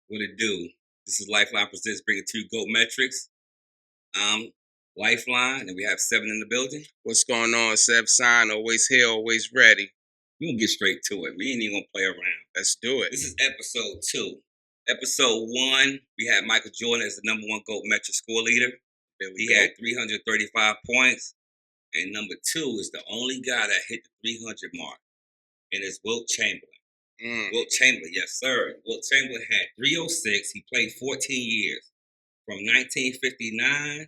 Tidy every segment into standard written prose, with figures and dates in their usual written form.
What it do? This is Lifeline Presents bringing to you GOAT Metrics. Lifeline, and we have 7 in the building. What's going on, Seb Sign? Always here, always ready. We're going to get straight to it. We ain't even going to play around. Let's do it. This is episode 2. Episode 1, we had Michael Jordan as the number 1 GOAT Metric score leader. He had 335 points. And number 2 is the only guy that hit the 300 mark. And it's Wilt Chamberlain. Wilt Chamberlain, yes, sir. Wilt Chamberlain had 306. He played 14 years. From 1959-60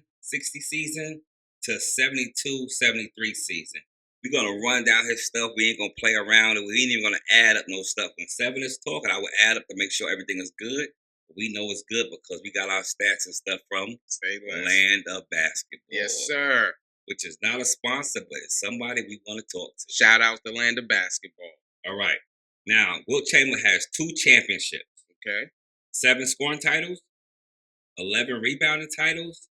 season to 72-73 season. We're going to run down his stuff. We ain't going to play around. We ain't even going to add up no stuff. When 7 is talking, I will add up to make sure everything is good. We know it's good because we got our stats and stuff from Land of Basketball. Yes, sir. Which is not a sponsor, but it's somebody we want to talk to. Shout out to Land of Basketball. All right. Now, Wilt Chamberlain has 2 championships. Okay. 7 scoring titles, 11 rebounding titles,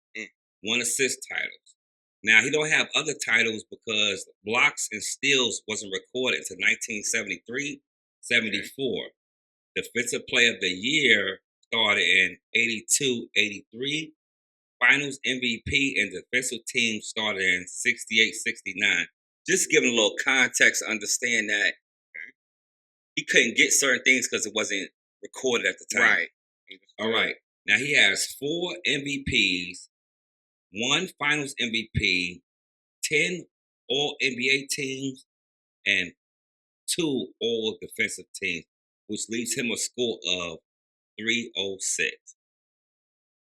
1 assist titles. Now, he don't have other titles because blocks and steals wasn't recorded until 1973, 74. Defensive Player of the Year started in 82, 83. Finals MVP and defensive team started in 68, 69. Just giving a little context to understand that he couldn't get certain things because it wasn't recorded at the time. Right. All right. Now he has 4 MVPs, 1 Finals MVP, 10 All NBA teams, and 2 All Defensive teams, which leaves him a score of 306.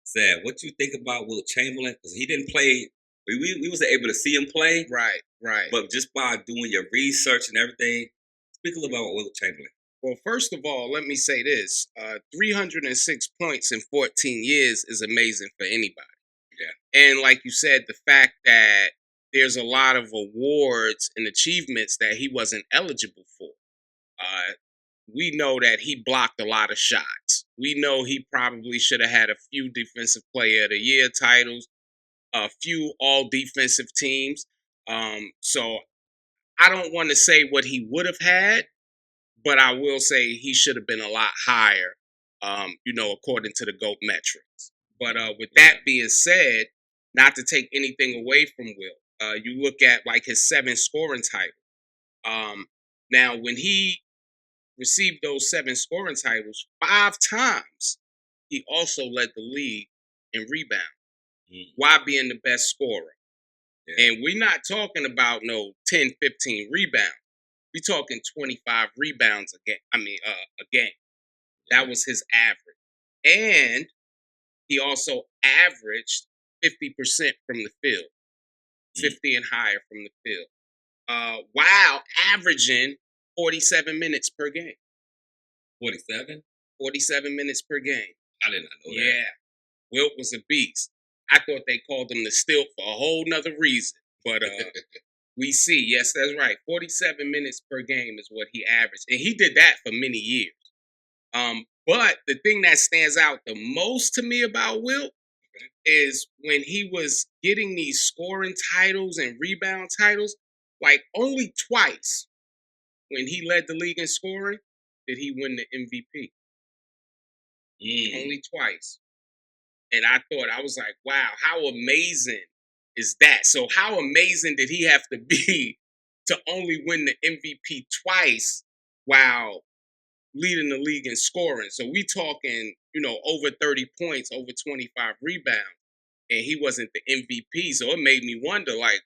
Sad. What you think about Wilt Chamberlain? Because he didn't play. We was able to see him play. Right. But just by doing your research and everything, speak a little about Wilt Chamberlain. Well, first of all, let me say this. 306 points in 14 years is amazing for anybody. Yeah. And like you said, the fact that there's a lot of awards and achievements that he wasn't eligible for. We know that he blocked a lot of shots. We know he probably should have had a few Defensive Player of the Year titles, a few all-defensive teams. So I don't want to say what he would have had, but I will say he should have been a lot higher, according to the GOAT metrics. But with that being said, not to take anything away from Wilt, you look at like his 7 scoring titles. Now, when he received those 7 scoring titles 5 times, he also led the league in rebound while being the best scorer. Yeah. And we're not talking about no 10, 15 rebounds. We're talking 25 rebounds a game. That was his average. And he also averaged 50% from the field, 50 and higher from the field, while averaging 47 minutes per game. 47? 47 minutes per game. I did not know that. Yeah. Wilt was a beast. I thought they called him the stilt for a whole nother reason. But we see, yes, that's right. 47 minutes per game is what he averaged. And he did that for many years. But the thing that stands out the most to me about Wilt is when he was getting these scoring titles and rebound titles, like only twice when he led the league in scoring did he win the MVP. Only twice. And I was like, wow, how amazing is that? So how amazing did he have to be to only win the MVP twice while leading the league in scoring? So we talking, over 30 points, over 25 rebounds, and he wasn't the MVP. So it made me wonder, like,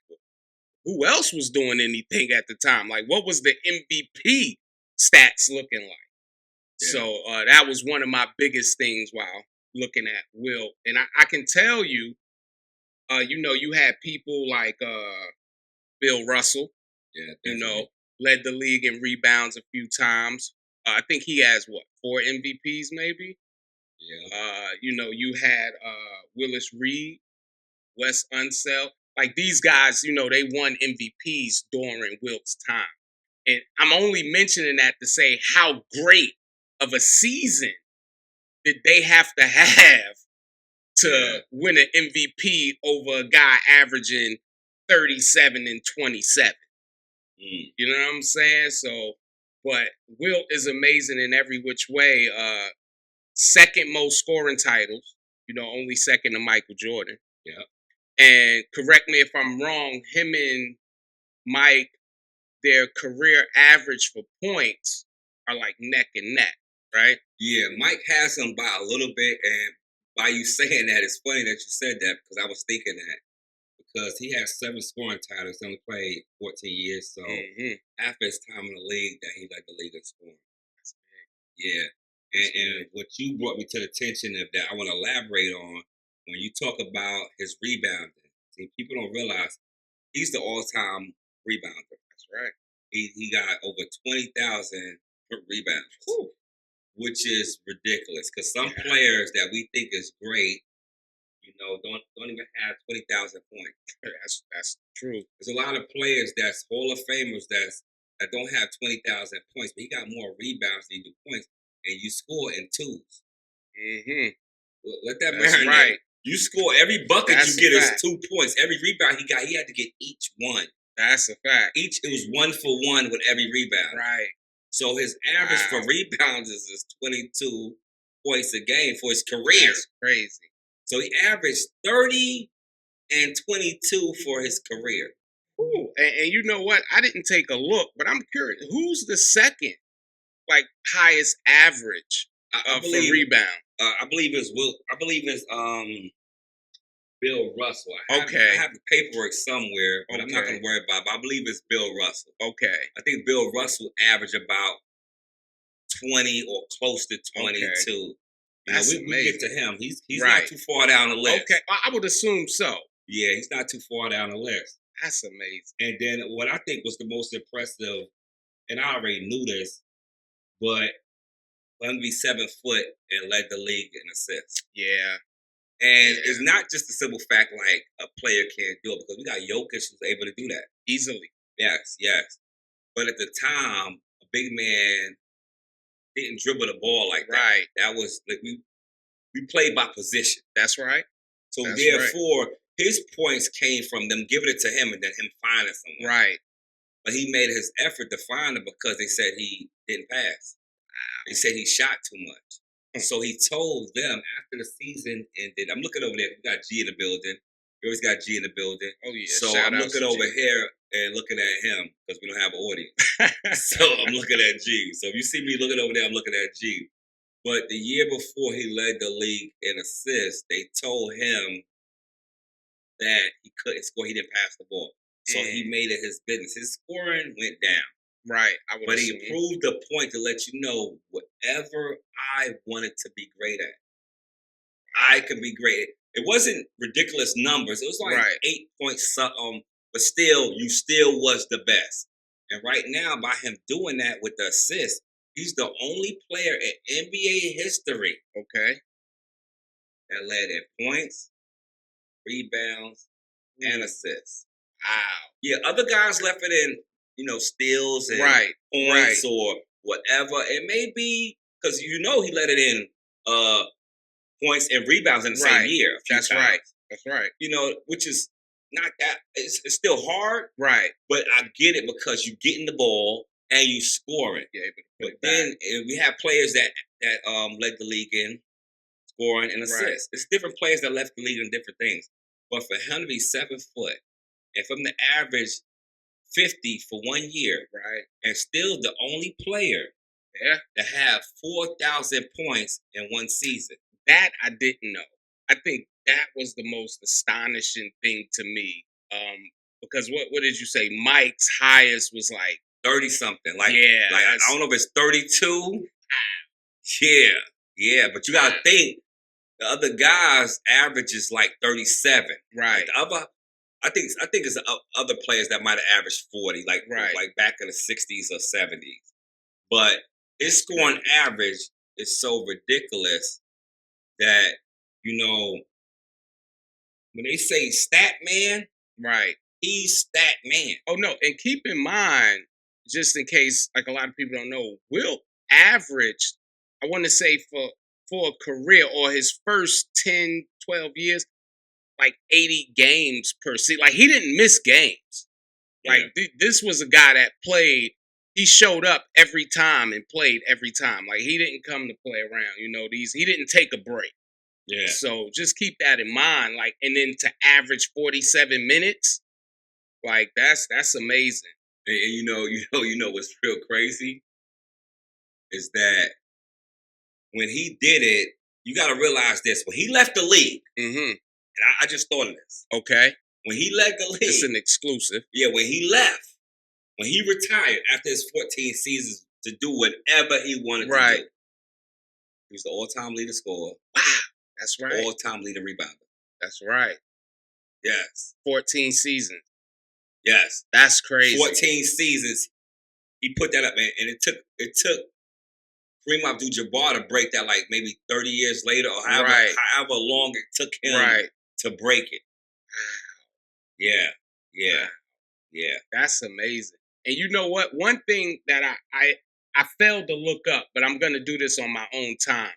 who else was doing anything at the time? Like, what was the MVP stats looking like? Yeah. So that was one of my biggest things while looking at Wilt. And I can tell you, you had people like Bill Russell, led the league in rebounds a few times. I think he has, 4 MVPs maybe? Yeah. You had Willis Reed, Wes Unseld. Like these guys, they won MVPs during Wilt's time. And I'm only mentioning that to say how great of a season did they have to win an MVP over a guy averaging 37 and 27. You know what I'm saying? So, but Wilt is amazing in every which way. second most scoring titles. Only second to Michael Jordan. Yeah. And correct me if I'm wrong, him and Mike, their career average for points are like neck and neck, right? Yeah, Mike has him by a little bit, and by you saying that, it's funny that you said that because I was thinking that because he has 7 scoring titles, only played 14 years, so half his time in the league that he led the league in scoring. That's big. Yeah, and what you brought me to the attention of that I want to elaborate on when you talk about his rebounding. See, people don't realize he's the all-time rebounder. That's right. He got over 20,000 rebounds. Whew. Which is ridiculous because some players that we think is great, don't even have 20,000 points. That's true. There's a lot of players that's Hall of Famers that don't have 20,000 points, but he got more rebounds than you do points, and you score in twos. Let that marinate. Right. You score every bucket you get is 2 points. Every rebound he got, he had to get each one. That's a fact. It was 1 for 1 with every rebound. Right. So his average for rebounds is 22 points a game for his career. That's crazy. So he averaged 30 and 22 for his career. Ooh. And you know what? I didn't take a look, but I'm curious. Who's the second, highest average for rebound? I believe it's Wilt. I believe it's Bill Russell. I have the paperwork somewhere, but I'm not going to worry about it. But I believe it's Bill Russell. Okay. I think Bill Russell averaged about 20 or close to 22. Okay. That's amazing. We get to him. He's not too far down the list. Okay, I would assume so. Yeah, he's not too far down the list. That's amazing. And then what I think was the most impressive, and I already knew this, but let him be 7 foot and led the league in assists. Yeah. And it's not just a simple fact like a player can't do it because we got Jokic who's able to do that. Easily. Yes. But at the time, a big man didn't dribble the ball like that. Right. That was like we played by position. That's right. So therefore, his points came from them giving it to him and then him finding someone. Right. But he made his effort to find it because they said he didn't pass. They said he shot too much. So he told them after the season ended, I'm looking over there, we got G in the building. We always got G in the building. Oh, yeah. So I'm looking over here and looking at him because we don't have an audience. So I'm looking at G. So if you see me looking over there, I'm looking at G. But the year before he led the league in assists, they told him that he couldn't score. He didn't pass the ball. So he made it his business. His scoring went down. Right. But he proved the point to let you know whatever I wanted to be great at, I could be great. It wasn't ridiculous numbers. It was like 8 points something, but you still was the best. And right now, by him doing that with the assist, he's the only player in NBA history that led in points, rebounds, and assists. Wow. Yeah, other guys left it in, steals and points or whatever. It may be because he let it in points and rebounds in the same year. That's right. That's right. Which is not that it's still hard. Right. But I get it because you getting the ball and you scoring. Yeah, but then we have players that led the league in scoring and assists. Right. It's different players that left the league in different things. But for him to be 7 foot and from the average 50 for 1 year, and still the only player to have 4,000 points in one season. That I didn't know. I think that was the most astonishing thing to me. Because what did you say? Mike's highest was like 30 something. I don't know if it's 32. Yeah. But you gotta think the other guys' average is like 37. Right. Like I think it's other players that might have averaged 40, like back in the 60s or 70s. But his scoring average is so ridiculous that, when they say stat man, he's stat man. Oh, no. And keep in mind, just in case, a lot of people don't know, Wilt averaged, I want to say for a career or his first 10, 12 years, 80 games per season. He didn't miss games. This was a guy that played he showed up every time and played every time. Like he didn't come to play around. He didn't take a break. Yeah. So just keep that in mind. Like, and then to average 47 minutes, like that's amazing. And you know what's real crazy is that when he did it, you got to realize this: when he left the league, and I just thought of this. Okay. When he left the league, it's an exclusive. Yeah, when he left, when he retired after his 14 seasons to do whatever he wanted to do, he was the all-time leader scorer. Wow, that's right. All-time leader rebounder. That's right. Yes. 14 seasons. Yes. That's crazy. 14 seasons. He put that up, man, and it took Kareem Abdul-Jabbar to break that, like maybe 30 years later, or however long it took him to break it. Yeah. That's amazing. And you know what? One thing that I failed to look up, but I'm gonna do this on my own time.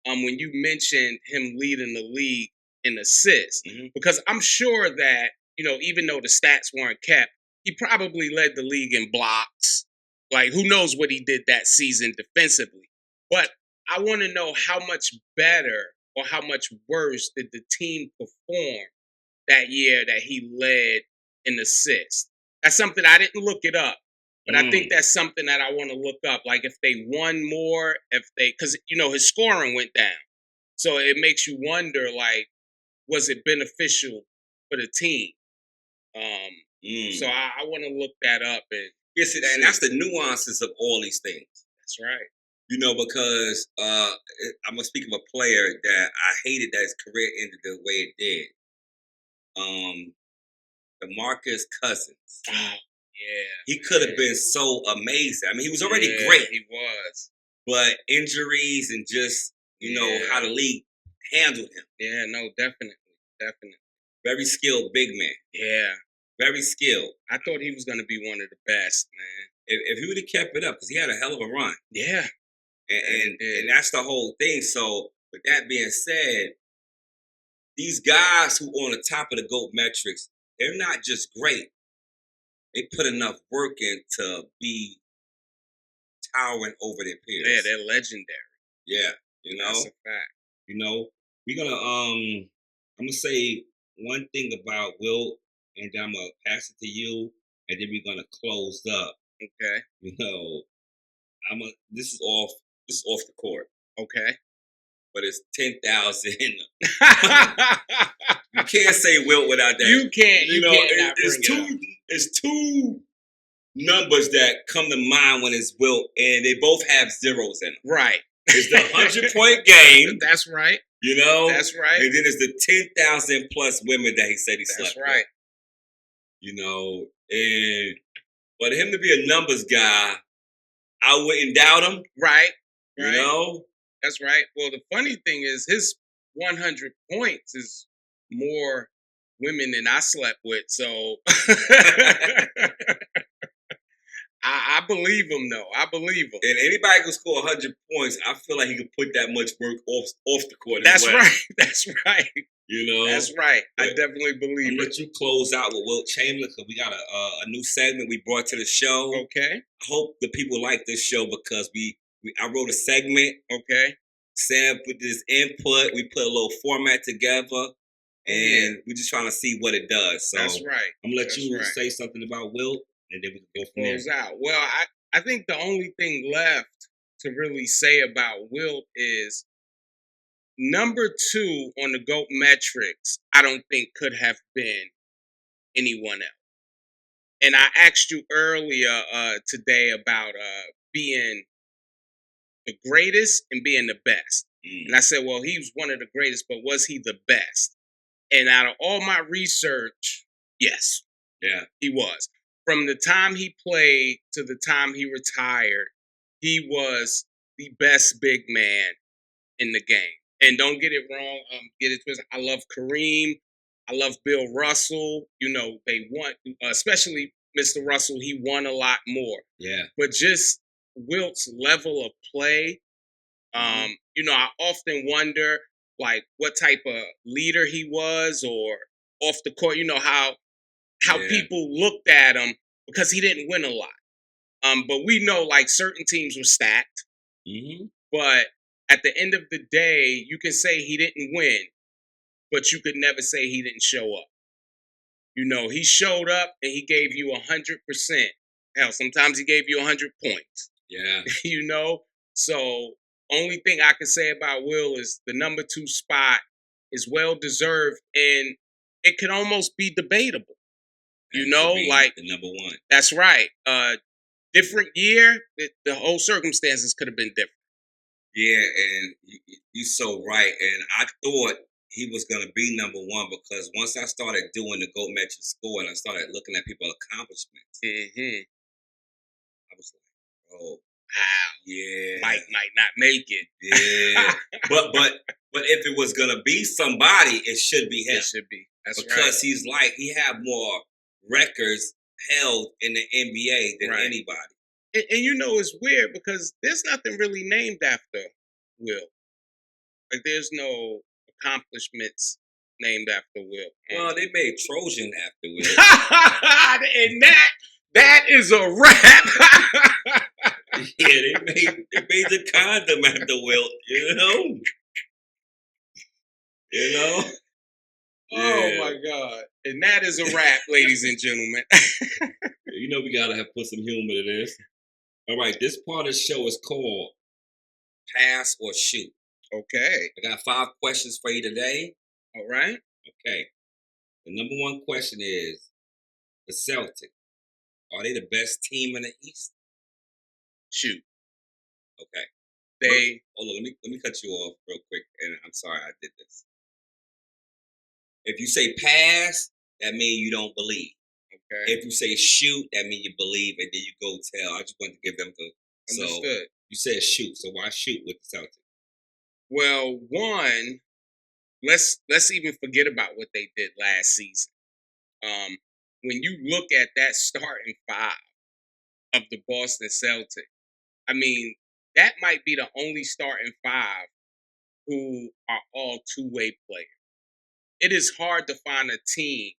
When you mentioned him leading the league in assists, because I'm sure that even though the stats weren't kept, he probably led the league in blocks. Like, who knows what he did that season defensively? But I want to know how much better or how much worse did the team perform that year that he led in assists. That's something I didn't look it up, but I think that's something that I want to look up. Like if they won more, because his scoring went down, so it makes you wonder, like, was it beneficial for the team? So I want to look that up and and that's the nuances of all these things. That's right. Because I'm gonna speak of a player that I hated that his career ended the way it did. DeMarcus Cousins. Oh, yeah. He could have been so amazing. I mean, he was already great. He was. But injuries and just, how the league handled him. Yeah, no, definitely. Very skilled big man. Yeah. Very skilled. I thought he was going to be one of the best, man. If he would have kept it up, because he had a hell of a run. Yeah. And that's the whole thing. So, with that being said, these guys who are on the top of the GOAT metrics, they're not just great. They put enough work in to be towering over their peers. Yeah, they're legendary. Yeah, That's a fact. We're gonna I'm gonna say one thing about Wilt, and then I'm gonna pass it to you, and then we're gonna close up. Okay. This is off the court. Okay. But it's 10,000. You can't say Wilt without that. You can't. It's two numbers that come to mind when it's Wilt, and they both have zeros in them. Right. It's the 100-point game. That's right. That's right. And then it's the 10,000 plus women that he said he slept with. That's right. And for him to be a numbers guy, I wouldn't doubt him. Right. That's right. Well, the funny thing is his 100 points is more women than I slept with. So I believe him, though. I believe him. And anybody can score 100 points. I feel like he could put that much work off the court. That's right. That's right. That's right. I definitely believe it. Let you close out with Wilt Chamberlain, because we got a new segment we brought to the show. Okay. I hope the people like this show because I wrote a segment. Okay. Sam put this input. We put a little format together, and we're just trying to see what it does. So that's right. I'm gonna let you say something about Wilt, and then we can go from there. Close out. Well, I think the only thing left to really say about Wilt is number 2 on the GOAT metrics. I don't think could have been anyone else. And I asked you earlier today about being the greatest and being the best. And I said, well, he was one of the greatest, but was he the best? And out of all my research, yes. Yeah. He was. From the time he played to the time he retired, he was the best big man in the game. And don't get it wrong, get it twisted. I love Kareem. I love Bill Russell. They won, especially Mr. Russell, he won a lot more. Yeah. But just Wilt's level of play, I often wonder, like, what type of leader he was, or off the court, how people looked at him, because he didn't win a lot. But we know like certain teams were stacked. Mm-hmm. But at the end of the day, you can say he didn't win, but you could never say he didn't show up. You know, he showed up and he gave you 100%. Hell, sometimes he gave you 100 points. Yeah. You know? So, only thing I can say about Will is the number 2 spot is well deserved, and it could almost be debatable. You know, like the number 1. That's right. Different year, the whole circumstances could have been different. Yeah, and you're so right. And I thought he was going to be number 1 because once I started doing the GOAT Metric score and I started looking at people's accomplishments, I was like, oh, wow, yeah, might not make it. Yeah, but if it was going to be somebody, it should be him. It should be. That's because right. he have more records held in the NBA than anybody. And you know, it's weird because there's nothing really named after Will. Like, there's no accomplishments named after Will. Well, they made Trojan after Will. And that is a wrap. Yeah, they made the condom after Will, you know? You know? Oh, my God. And that is a wrap, ladies and gentlemen. You know we got to put some humor to this. All right, this part of the show is called Pass or Shoot. Okay. I got 5 questions for you today. All right. Okay. The number 1 question is, the Celtics, are they the best team in the East? Shoot. Okay. Hold on, let me cut you off real quick, and I'm sorry I did this. If you say pass, that means you don't believe. Okay. If you say shoot, that means you believe, and then you go tell. I just wanted to give them the. Understood. So you said shoot, so why shoot with the Celtics? Well, one, let's even forget about what they did last season. When you look at that starting 5 of the Boston Celtics, I mean, that might be the only starting 5 who are all two-way players. It is hard to find a team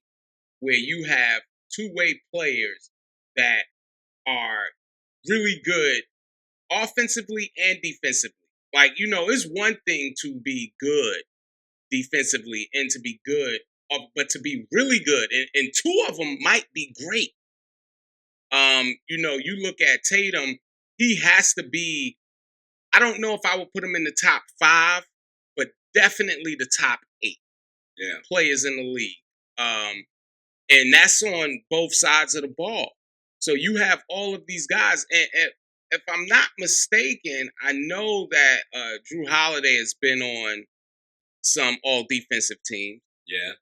where you have two-way players that are really good offensively and defensively. Like, you know, it's one thing to be good defensively and to be good, but to be really good, and 2 of them might be great. You know, you look at Tatum, he has to be, I don't know if I would put him in the top 5, but definitely the top 8 players in the league. And that's on both sides of the ball. So you have all of these guys, and if I'm not mistaken, I know that Drew Holiday has been on some all-defensive teams. Yeah.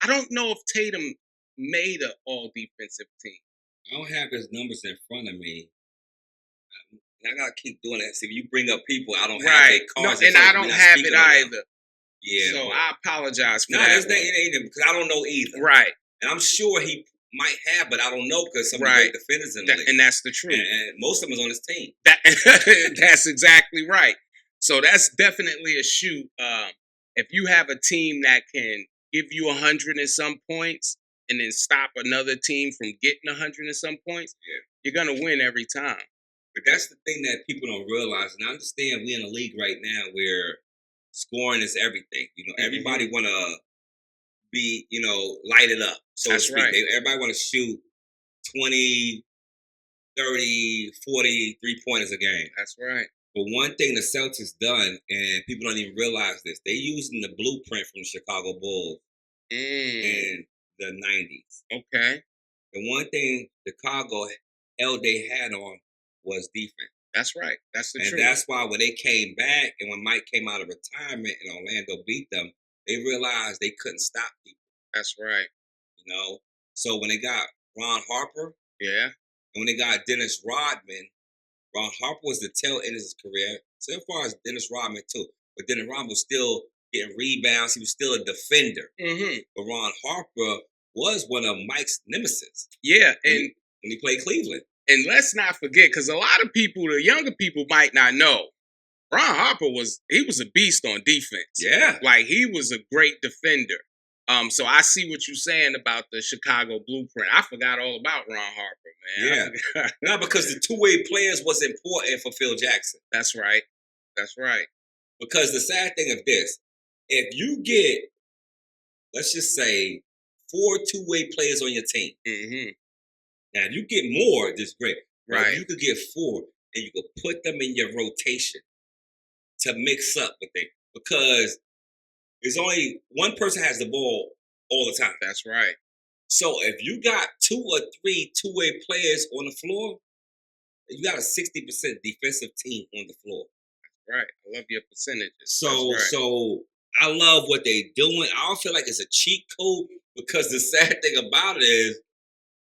I don't know if Tatum made an all-defensive team. I don't have his numbers in front of me. I gotta keep doing that. See, if you bring up people, I don't have their cards. No, and I don't have it either. Yeah. So I apologize for that. No, it ain't because I don't know either. Right. And I'm sure he might have, but I don't know because some of the great defenders in the league. And that's the truth. And most of them is on his team. That's exactly right. So that's definitely a shoot. If you have a team that can give you 100 and some points and then stop another team from getting 100 and some points, you're going to win every time. But that's the thing that people don't realize. And I understand we're in a league right now where scoring is everything. You know, everybody want to be, you know, light it up, so to speak. Right. Everybody want to shoot 20, 30, 40 3-pointers a game. That's right. But one thing the Celtics done, and people don't even realize this, they using the blueprint from the Chicago Bulls in the 90s. Okay. The one thing Chicago held they had on was defense. That's right. That's the truth. And that's why when they came back and when Mike came out of retirement and Orlando beat them, they realized they couldn't stop people. That's right. You know? So when they got Ron Harper, and when they got Dennis Rodman, Ron Harper was the tail end of his career. So far as Dennis Rodman too. But Dennis Rodman was still getting rebounds. He was still a defender. But Ron Harper was one of Mike's nemesis. Yeah. When he played Cleveland. And let's not forget, because a lot of people, the younger people might not know, Ron Harper was a beast on defense. Yeah. Like, he was a great defender. So I see what you're saying about the Chicago blueprint. I forgot all about Ron Harper, man. Yeah. No, because the two-way players was important for Phil Jackson. That's right. That's right. Because the sad thing of this, if you get, let's just say, 4 two-way players on your team. Mm-hmm. Now, if you get more, this great. Right. You could get 4, and you could put them in your rotation to mix up with it. Because there's only one person has the ball all the time. That's right. So if you got 2 or 3 two-way players on the floor, you got a 60% defensive team on the floor. Right. I love your percentages. So I love what they're doing. I don't feel like it's a cheat code because the sad thing about it is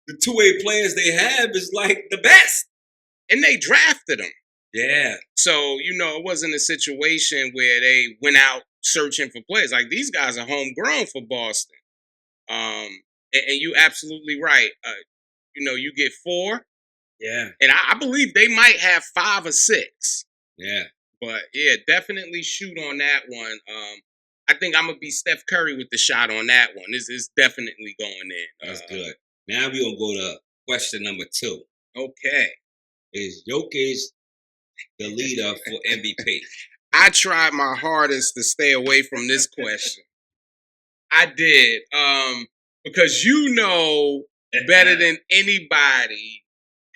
the two-way players they have is like the best. And they drafted them. Yeah. So, it wasn't a situation where they went out searching for players. Like, these guys are homegrown for Boston. And you're absolutely right. You get 4. Yeah. And I believe they might have 5 or 6. Yeah. But, yeah, definitely shoot on that one. I think I'm going to be Steph Curry with the shot on that one. It's definitely going in. That's good. Now we're going to go to question number 2. Okay. Is Jokic the leader for MVP? I tried my hardest to stay away from this question. I did. Because better than anybody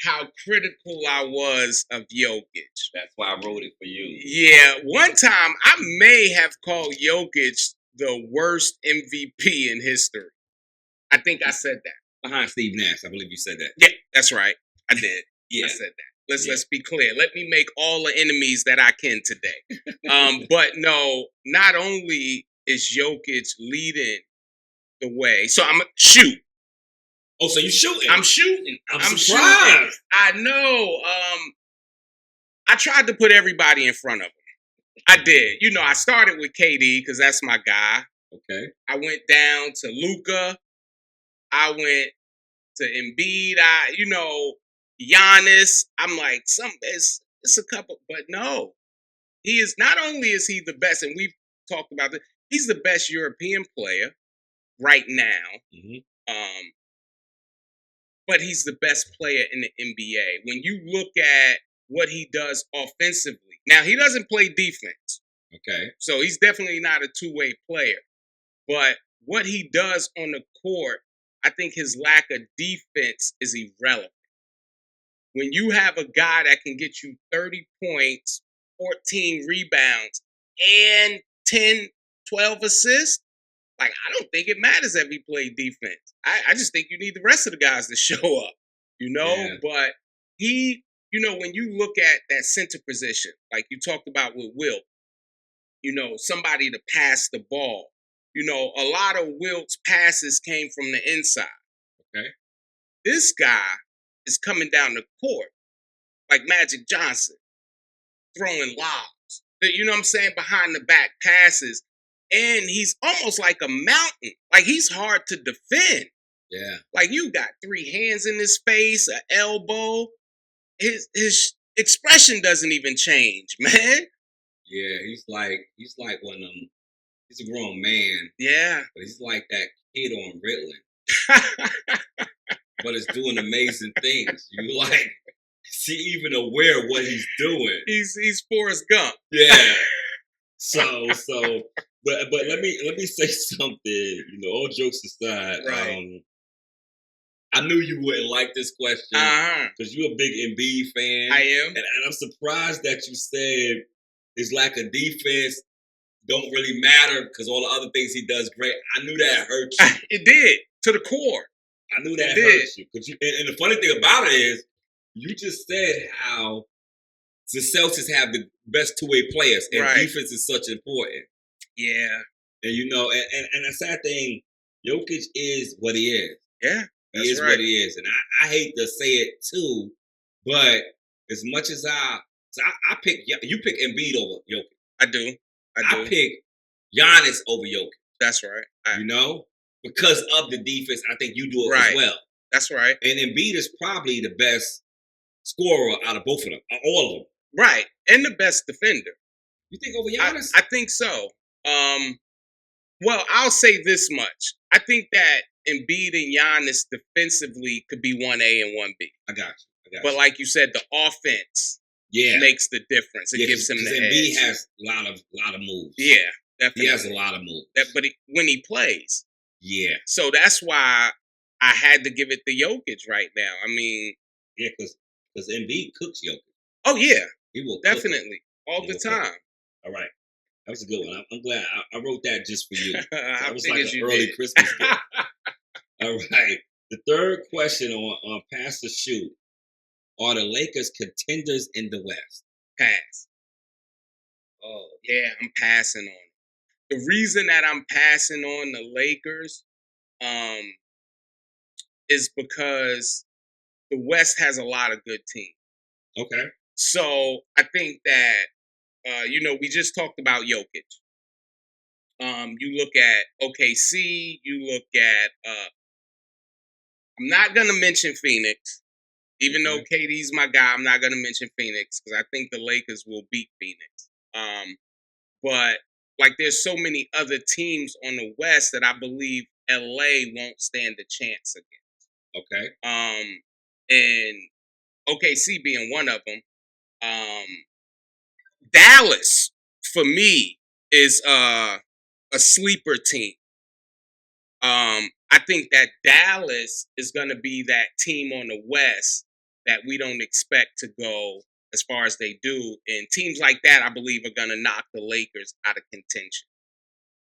how critical I was of Jokic. That's why I wrote it for you. Yeah. One time, I may have called Jokic the worst MVP in history. I think I said that. Behind Steve Nash. I believe you said that. Yeah, that's right. I did. Yeah. I said that. Let's be clear. Let me make all the enemies that I can today. But no, not only is Jokic leading the way, so I'm shoot. Oh, so you shooting? I'm shooting. I'm surprised. Shooting. I know. I tried to put everybody in front of him. I did. I started with KD because that's my guy. Okay. I went down to Luka. I went to Embiid. Giannis. I'm like, it's a couple, but no. He is, not only is he the best, and we've talked about this, he's the best European player right now. Mm-hmm. But he's the best player in the NBA. When you look at what he does offensively, now he doesn't play defense. Okay. So he's definitely not a two-way player. But what he does on the court, I think his lack of defense is irrelevant. When you have a guy that can get you 30 points, 14 rebounds, and 10, 12 assists, I don't think it matters if he played defense. I just think you need the rest of the guys to show up, Yeah. But he, when you look at that center position, like you talked about with Wilt, somebody to pass the ball. A lot of Wilt's passes came from the inside. Okay. This guy is coming down the court like Magic Johnson, throwing lobs. You know what I'm saying? Behind the back passes. And he's almost like a mountain. Like, he's hard to defend. Yeah. Like, you got 3 hands in his face, an elbow. His expression doesn't even change, man. Yeah, he's like one of them. He's a grown man. Yeah. But he's like that kid on Ritalin. But it's doing amazing things. You see even aware of what he's doing. He's Forrest Gump. Yeah. So but let me say something, all jokes aside. Right. I knew you wouldn't like this question because you're a big Embiid fan. I am. And I'm surprised that you said his lack of defense don't really matter because all the other things he does great. I knew that hurt you. It did, to the core. I knew that hurt you. And the funny thing about it is, you just said how the Celtics have the best two-way players, and defense is such important. Yeah. And and the sad thing, Jokic is what he is. Yeah. He is what he is. And I hate to say it too, but as much as I pick, you pick Embiid over Jokic. I do. I pick Giannis over Jokic. That's right. Because of the defense, I think you do it as well. That's right. And Embiid is probably the best scorer out of both of them, all of them. Right. And the best defender. You think over Giannis? I think so. Well, I'll say this much. I think that Embiid and Giannis defensively could be 1A and 1B. I got you. But like you said, the offense makes the difference. It gives him the edge. Embiid has a lot of moves. Yeah, definitely. He has a lot of moves. When he plays. Yeah. So that's why I had to give it to Jokic right now. I mean. Yeah, because Embiid cooks Jokic. Oh, yeah. He will definitely. All the time. All right. That was a good one. I'm glad I wrote that just for you. That was like an early Christmas gift. All right. The third question on Pass the Shoot. Are the Lakers contenders in the West? Pass. Oh, yeah, I'm passing on it. The reason that I'm passing on the Lakers is because the West has a lot of good teams. Okay. So I think that, we just talked about Jokic. You look at OKC, you look at, I'm not going to mention Phoenix. Even though KD's my guy, I'm not going to mention Phoenix because I think the Lakers will beat Phoenix. But there's so many other teams on the West that I believe LA won't stand a chance against. Okay. And OKC being one of them. Dallas for me is a sleeper team. I think that Dallas is going to be that team on the West that we don't expect to go as far as they do. And teams like that, I believe, are going to knock the Lakers out of contention.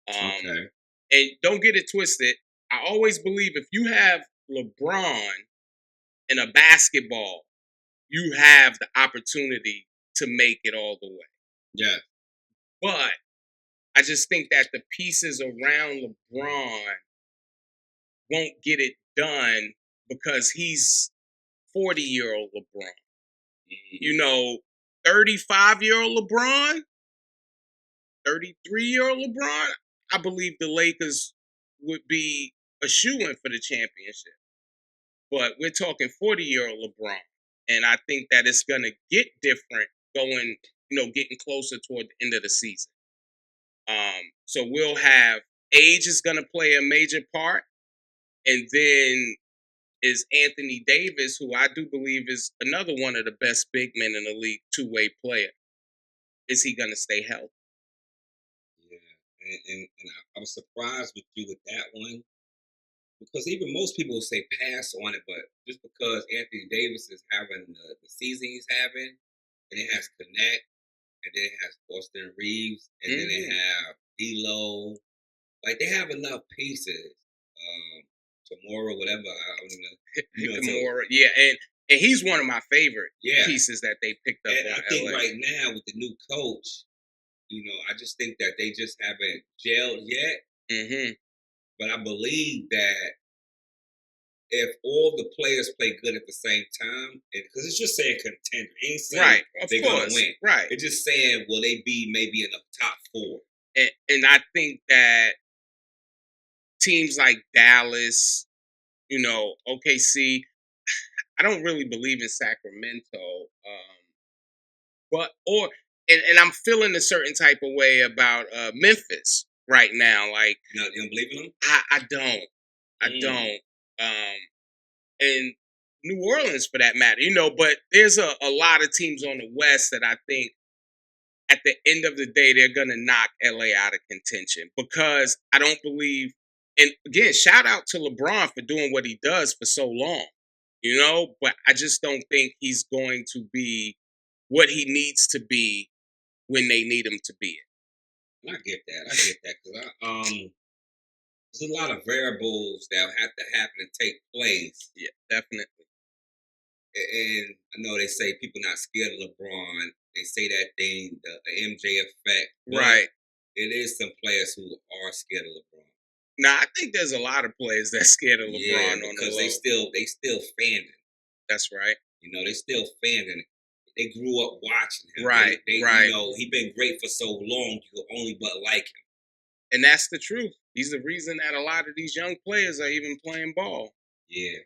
And don't get it twisted. I always believe if you have LeBron in a basketball, you have the opportunity to make it all the way. Yeah. But I just think that the pieces around LeBron won't get it done because he's 40-year-old LeBron. 35-year-old LeBron, 33-year-old LeBron, I believe the Lakers would be a shoo-in for the championship. But we're talking 40-year-old LeBron. And I think that it's going to get different getting closer toward the end of the season. So we'll have age is going to play a major part. And then is Anthony Davis, who I do believe is another one of the best big men in the league, two-way player. Is he going to stay healthy? Yeah, and I was surprised with you with that one because even most people would say pass on it, but just because Anthony Davis is having the season he's having, and it has Connect, and then it has Austin Reeves, and then they have D'Lo, they have enough pieces. Tomorrow, whatever. I don't know. Tomorrow, yeah, and he's one of my favorite pieces that they picked up and on I think LA. right now with the new coach, I just think that they just haven't gelled yet. Mm-hmm. But I believe that if all the players play good at the same time, because it's just saying contender, it ain't saying they're gonna win. Right. It's just saying will they be maybe in the top 4. And I think that teams like Dallas, OKC, I don't really believe in Sacramento, and I'm feeling a certain type of way about Memphis right now. You don't believe in them? I don't. I don't. And New Orleans for that matter, but there's a lot of teams on the West that I think at the end of the day, they're going to knock LA out of contention because I don't believe, and again, shout out to LeBron for doing what he does for so long, but I just don't think he's going to be what he needs to be when they need him to be it. I get that because there's a lot of variables that have to happen and take place. Yeah, definitely. And I know they say people not scared of LeBron. They say that thing, the MJ effect. Right. It is some players who are scared of LeBron. Nah, I think there's a lot of players that's scared of LeBron on the low. Because they still fanning. That's right. They still fanning. They grew up watching him. Right. Right. He been great for so long. You could only but like him. And that's the truth. He's the reason that a lot of these young players are even playing ball. Yeah.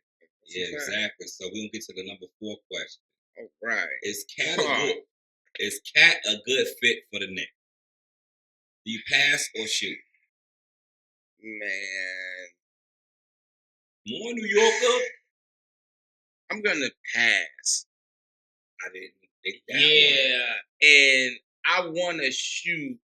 Yeah, exactly. So we're gonna get to the number 4 question. All right. Is Cat a good fit for the Knicks? Do you pass or shoot? Man, More New Yorker. I'm gonna pass. I didn't think that Yeah, and I want to shoot